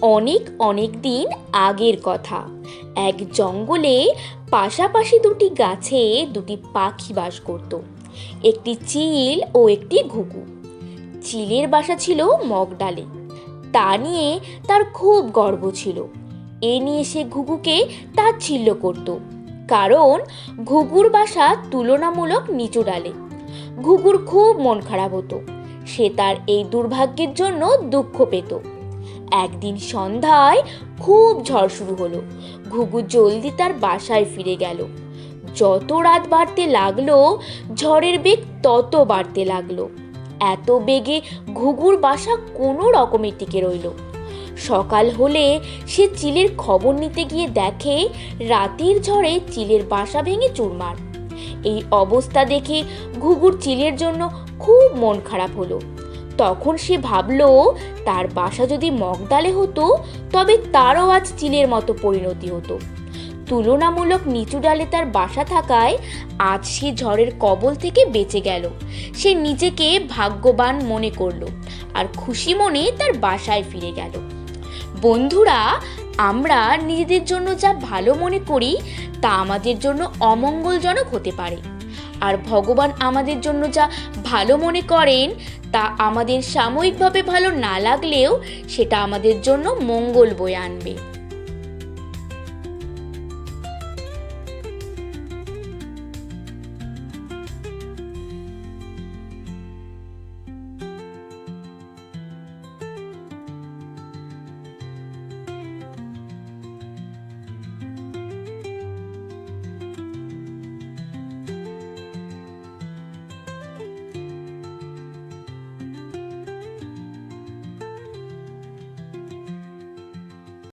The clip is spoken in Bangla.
অনেক অনেক দিন আগের কথা। এক জঙ্গলে পাশাপাশি দুটি গাছে দুটি পাখি বাস করত, একটি চিল ও একটি ঘুঘু। চিলের বাসা ছিল মগডালে, তা নিয়ে তার খুব গর্ব ছিল। এ নিয়ে সে ঘুঘুকে তাচ্ছিল্য করত, কারণ ঘুঘুর বাসা তুলনামূলক নিচু ডালে। ঘুঘুর খুব মন খারাপ হতো, সে তার এই দুর্ভাগ্যের জন্য দুঃখ পেত। একদিন সন্ধ্যায় খুব ঝড় শুরু হলো। ঘুঘু জলদি তার বাসায় ফিরে গেল। যত রাত বাড়তে লাগলো, ঝড়ের বেগ তত বাড়তে লাগলো। এত বেগে ঘুঘুর বাসা কোনো রকমে টিকে রইল। সকাল হলে সে চিলের খবর নিতে গিয়ে দেখে রাতের ঝড়ে চিলের বাসা ভেঙে চুরমার। এই অবস্থা দেখে ঘুঘুর চিলের জন্য খুব মন খারাপ হলো। তখন সে ভাবলো, তার বাসা যদি মগডালে হতো তবে তারও আজ চিলের মতো পরিণতি হতো। তুলনামূলক নিচু ডালে তার বাসা থাকায় আজ সে ঝড়ের কবল থেকে বেঁচে গেল। সে নিজেকে ভাগ্যবান মনে করলো আর খুশি মনে তার বাসায় ফিরে গেল। বন্ধুরা, আমরা নিজেদের জন্য যা ভালো মনে করি তা আমাদের জন্য অমঙ্গলজনক হতে পারে, আর ভগবান আমাদের জন্য যা ভালো মনে করেন তা আমাদের সাময়িকভাবে ভালো না লাগলেও সেটা আমাদের জন্য মঙ্গল বয়ে আনবে।